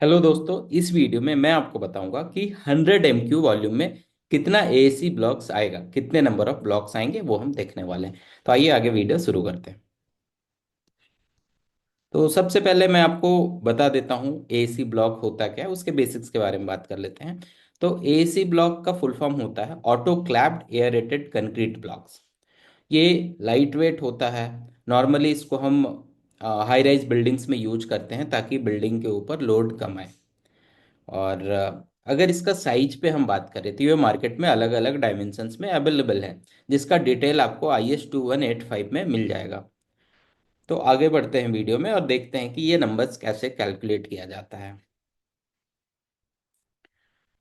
Hello दोस्तों, इस video में मैं आपको बताऊंगा कि 100 MQ वॉल्यूम में कितना एसी ब्लॉक्स आएगा, कितने नंबर ऑफ ब्लॉक्स आएंगे वो हम देखने वाले हैं। तो आइए आगे वीडियो शुरू करते हैं। तो सबसे पहले मैं आपको बता देता हूँ एसी ब्लॉक होता क्या है, उसके बेसिक्स के बारे में बात कर लेते हैं। तो एसी ब्लॉक का फुल फॉर्म होता है auto clapped aerated concrete blocks. ये लाइट वेट होता है। नॉर्मली इसको हम हाई राइज बिल्डिंग्स में यूज करते हैं ताकि बिल्डिंग के ऊपर लोड कम आए। और अगर इसका साइज पे हम बात करें तो ये मार्केट में अलग अलग डायमेंशंस में अवेलेबल है, जिसका डिटेल आपको IS 2185 में मिल जाएगा। तो आगे बढ़ते हैं वीडियो में और देखते हैं कि ये नंबर्स कैसे कैलकुलेट किया जाता है।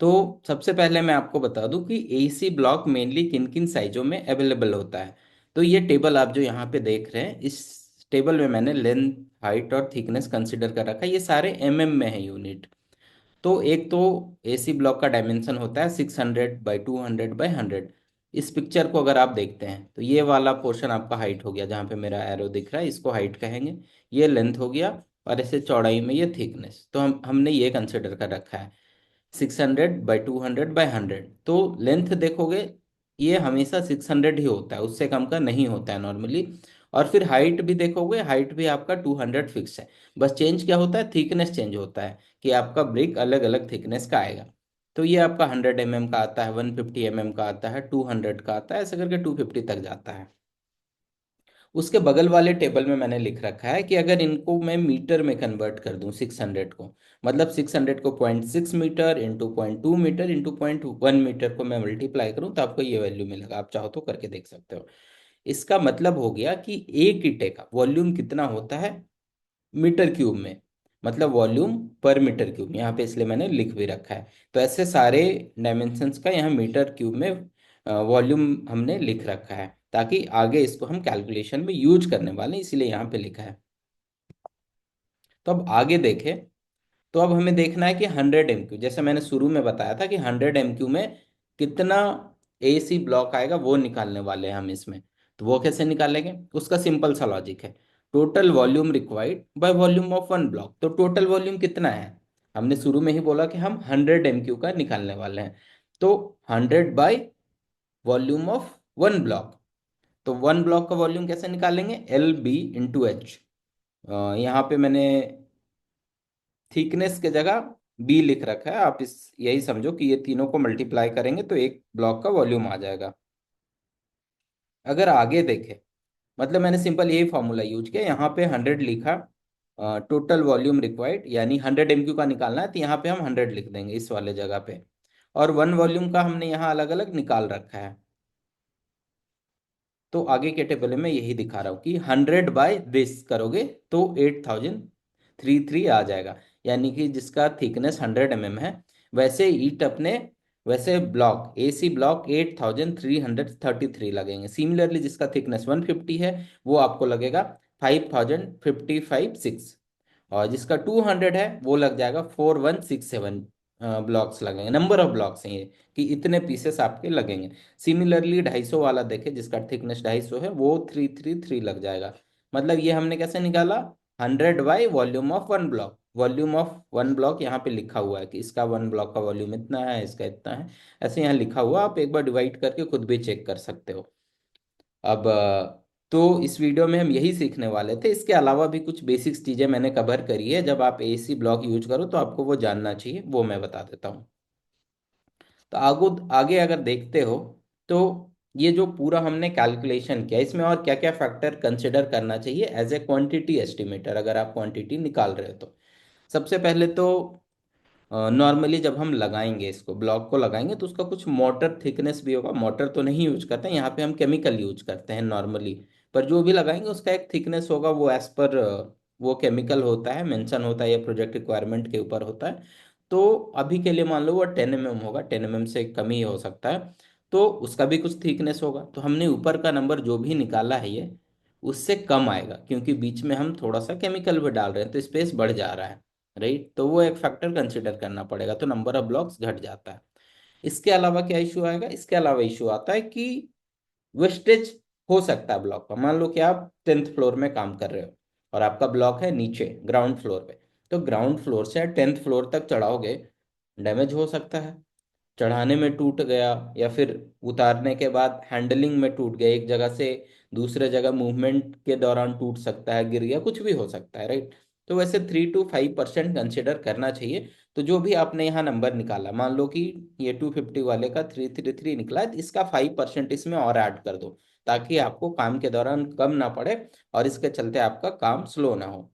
तो सबसे पहले मैं आपको बता दूं कि एसी ब्लॉक मेनली किन किन साइजों में अवेलेबल होता है। तो ये टेबल आप जो यहाँ पे देख रहे हैं, इस टेबल में मैंने लेंथ, हाइट और थिकनेस कंसिडर कर रखा है। ये सारे में है यूनिट। तो एक तो एसी ब्लॉक का डायमेंशन होता है 600 बाई 200 बाई 100। इस पिक्चर को अगर आप देखते हैं तो ये वाला पोर्शन आपका हाइट हो गया, जहाँ पे मेरा एरो दिख रहा है इसको हाइट कहेंगे। ये लेंथ हो गया और ऐसे चौड़ाई में ये थिकनेस, तो हमने ये कंसिडर कर रखा है 600 बाई 200 बाई 100। तो लेंथ देखोगे, ये हमेशा 600 ही होता है, उससे कम का नहीं होता है नॉर्मली। और फिर हाइट भी देखोगे, हाइट भी आपका 200 फिक्स है। बस चेंज क्या होता है, थिकनेस चेंज होता है कि आपका ब्रिक अलग अलग थिकनेस का आएगा। तो ये आपका 100 mm का आता है, 150 mm का आता है, 200 का आता है, ऐसे करके 250 तक जाता है। उसके बगल वाले टेबल में मैंने लिख रखा है कि अगर इनको मैं मीटर में कन्वर्ट कर दूं 600 को, मतलब 600 को 0.6 meter into 0.2 meter into 0.1 meter को मैं मल्टीप्लाई करूं तो आपको ये वैल्यू मिलेगा। आप चाहो तो करके देख सकते हो। इसका मतलब हो गया कि एक ईंटे का वॉल्यूम कितना होता है मीटर क्यूब में, मतलब वॉल्यूम पर मीटर क्यूब यहाँ पे, इसलिए मैंने लिख भी रखा है। तो ऐसे सारे डायमेंशंस का यहाँ मीटर क्यूब में वॉल्यूम हमने लिख रखा है, ताकि आगे इसको हम कैलकुलेशन में यूज करने वाले हैं, इसीलिए यहाँ पे लिखा है। तो अब आगे देखें, तो अब हमें देखना है कि 100 MQ, जैसे मैंने शुरू में बताया था कि 100 MQ में कितना एसी ब्लॉक आएगा वो निकालने वाले हैं हम इसमें। तो वो कैसे निकालेंगे, उसका सिंपल सा लॉजिक है, total volume required by volume of one block. तो टोटल वॉल्यूम कितना है, हमने शुरू में ही बोला कि हम 100 MQ का निकालने वाले हैं। तो 100 by volume of one block. तो वन ब्लॉक का वॉल्यूम कैसे निकालेंगे, LB × H। यहाँ पे मैंने थिकनेस के जगह बी लिख रखा है, आप इस यही समझो कि ये तीनों को मल्टीप्लाई करेंगे तो एक ब्लॉक का वॉल्यूम आ जाएगा। अगर आगे देखें, मतलब मैंने सिंपल यही फॉर्मूला यूज किया, यहाँ पे 100 लिखा, टोटल वॉल्यूम रिक्वायर्ड यानी 100 MQ का निकालना है, तो यहाँ पे हम 100 लिख देंगे इस वाले जगह पे। और वन वॉल्यूम का हमने यहाँ अलग अलग निकाल रखा है। तो आगे के टेबल में यही दिखा रहा हूँ कि 100 बाय दिस करोगे तो 8033 आ जाएगा, यानी कि जिसका थिकनेस 100 mm है, वैसे ईट अपने, वैसे ब्लॉक एसी ब्लॉक 8333 लगेंगे। सिमिलरली जिसका थिकनेस 150 है वो आपको लगेगा 5556। और जिसका 200 है वो लग जाएगा 4167 ब्लॉक्स लगेंगे। नंबर ऑफ ब्लॉक्स हैं ये, कि इतने पीसेस आपके लगेंगे। सिमिलरली 250 वाला देखे जिसका थिकनेस 250 है, वो 333 लग जाएगा। मतलब ये हमने कैसे निकाला, 100 by volume of one block. Volume of one block यहाँ पे लिखा हुआ है कि इसका वन ब्लॉक का वॉल्यूम इतना है, इसका इतना है, ऐसे यहाँ लिखा हुआ, आप एक बार डिवाइड करके खुद भी चेक कर सकते हो। अब तो इस वीडियो में हम यही सीखने वाले थे, इसके अलावा भी कुछ बेसिक्स चीज़ें मैंने कवर करी है, जब आप एसी ब्लॉक यूज करो तो आपको वो जानना चाहिए, वो मैं बता देता हूँ। तो आगो आगे अगर देखते हो, तो ये जो पूरा हमने कैलकुलेशन किया, इसमें और क्या क्या फैक्टर कंसिडर करना चाहिए एज ए क्वांटिटी एस्टिमेटर, अगर आप क्वांटिटी निकाल रहे हो तो। सबसे पहले तो नॉर्मली जब हम लगाएंगे, इसको ब्लॉक को लगाएंगे, तो उसका कुछ मोटर थिकनेस भी होगा। मोटर तो नहीं यूज करते हैं यहाँ पे, हम केमिकल यूज करते हैं नॉर्मली। पर जो भी लगाएंगे उसका एक थिकनेस होगा, वो एज पर वो केमिकल होता है, मेंशन होता है, या प्रोजेक्ट रिक्वायरमेंट के ऊपर होता है। तो अभी के लिए मान लो वो 10 mm होगा, 10 mm से कम ही हो सकता है। तो उसका भी कुछ थिकनेस होगा। तो हमने ऊपर का नंबर जो भी निकाला है ये उससे कम आएगा, क्योंकि बीच में हम थोड़ा सा केमिकल भी डाल रहे हैं तो स्पेस बढ़ जा रहा है, राइट। तो वो एक फैक्टर कंसिडर करना पड़ेगा, तो नंबर ऑफ ब्लॉक्स घट जाता है। इसके अलावा क्या इशू आएगा, इसके अलावा इशू आता है कि वेस्टेज हो सकता है ब्लॉक का। मान लो कि आप 10th फ्लोर में काम कर रहे हो और आपका ब्लॉक है नीचे ग्राउंड फ्लोर पे, तो ग्राउंड फ्लोर से 10th फ्लोर तक चढ़ाओगे, डैमेज हो सकता है। चढ़ाने में टूट गया, या फिर उतारने के बाद हैंडलिंग में टूट गया, एक जगह से दूसरे जगह मूवमेंट के दौरान टूट सकता है, गिर गया, कुछ भी हो सकता है, राइट। तो वैसे 3 to 5% कंसिडर करना चाहिए। तो जो भी आपने यहाँ नंबर निकाला, मान लो कि ये 250 वाले का 333 निकला है, तो इसका 5% इसमें और ऐड कर दो, ताकि आपको काम के दौरान कम ना पड़े और इसके चलते आपका काम स्लो ना हो।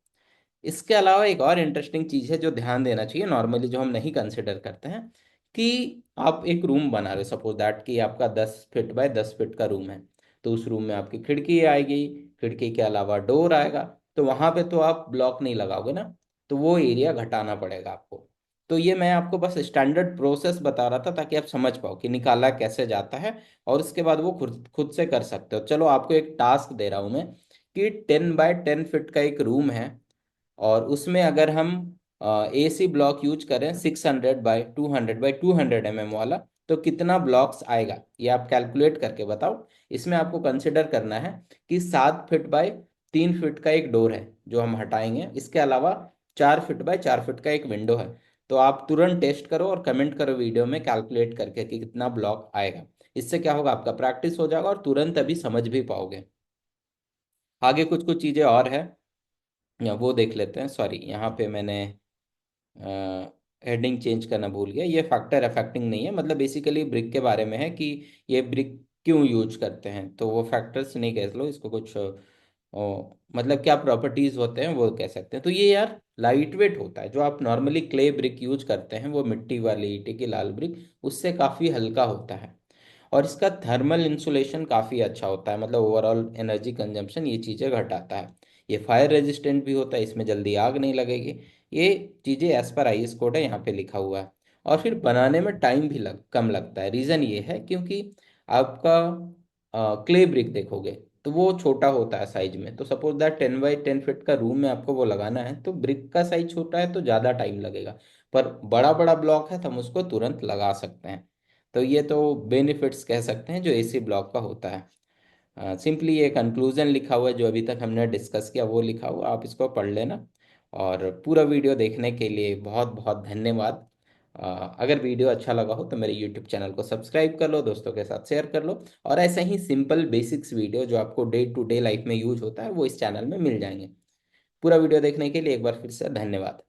इसके अलावा एक और इंटरेस्टिंग चीज है जो ध्यान देना चाहिए, नॉर्मली जो हम नहीं कंसिडर करते हैं, कि आप एक रूम बना रहे हो, सपोज दैट कि आपका 10 फीट बाय 10 फीट का रूम है। तो उस रूम में आपकी खिड़की आएगी, खिड़की के अलावा डोर आएगा। तो वहां पे तो आप ब्लॉक नहीं लगाओगे ना, तो वो एरिया घटाना पड़ेगा आपको। तो ये मैं आपको बस स्टैंडर्ड प्रोसेस बता रहा था, ताकि आप समझ पाओ कि निकाला कैसे जाता है, और उसके बाद वो खुद खुद से कर सकते हो। चलो आपको एक टास्क दे रहा हूं मैं, कि 10 बाय 10 फीट का एक रूम है, और उसमें अगर हम एसी ब्लॉक यूज करें 600 बाय 200 बाय 200 वाला, तो कितना ब्लॉक्स आएगा, ये आप कैलकुलेट करके बताओ। इसमें आपको कंसिडर करना है कि 7 फीट बाय 3 फीट का एक डोर है जो हम हटाएंगे, इसके अलावा 4 फीट बाय 4 फीट का एक विंडो है। तो आप तुरंत टेस्ट करो और कमेंट करो वीडियो में कैलकुलेट करके कि कितना ब्लॉक आएगा। इससे क्या होगा, आपका प्रैक्टिस हो जाएगा और तुरंत अभी समझ भी पाओगे। आगे कुछ कुछ चीज़ें और है, या वो देख लेते हैं। सॉरी, यहाँ पे मैंने हेडिंग चेंज करना भूल गया। ये फैक्टर अफेक्टिंग नहीं है, मतलब बेसिकली ब्रिक के बारे में है कि ये ब्रिक क्यों यूज करते हैं, तो वो फैक्टर्स नहीं कह लो इसको, कुछ मतलब क्या प्रॉपर्टीज होते हैं वो कह सकते हैं। तो ये यार लाइट वेट होता है, जो आप नॉर्मली क्ले ब्रिक यूज करते हैं, वो मिट्टी वाली ईंटे की लाल ब्रिक, उससे काफ़ी हल्का होता है। और इसका थर्मल इंसुलेशन काफ़ी अच्छा होता है, मतलब ओवरऑल एनर्जी कंजम्पशन ये चीज़ें घटाता है। ये फायर रेजिस्टेंट भी होता है, इसमें जल्दी आग नहीं लगेगी। ये चीज़ें एज पर आईएस कोड है, यहाँ पे लिखा हुआ है। और फिर बनाने में टाइम भी कम लगता है। रीज़न ये है क्योंकि आपका क्ले ब्रिक देखोगे तो वो छोटा होता है साइज में। तो सपोज दैट 10 बाय 10 फीट का रूम में आपको वो लगाना है, तो ब्रिक का साइज छोटा है तो ज़्यादा टाइम लगेगा। पर बड़ा बड़ा ब्लॉक है तो हम उसको तुरंत लगा सकते हैं। तो ये तो बेनिफिट्स कह सकते हैं जो एसी ब्लॉक का होता है। सिंपली ये कंक्लूजन लिखा हुआ है, जो अभी तक हमने डिस्कस किया वो लिखा हुआ, आप इसको पढ़ लेना। और पूरा वीडियो देखने के लिए बहुत बहुत धन्यवाद। अगर वीडियो अच्छा लगा हो तो मेरे यूट्यूब चैनल को सब्सक्राइब कर लो, दोस्तों के साथ शेयर कर लो, और ऐसे ही सिंपल बेसिक्स वीडियो जो आपको डे टू डे लाइफ में यूज होता है वो इस चैनल में मिल जाएंगे। पूरा वीडियो देखने के लिए एक बार फिर से धन्यवाद।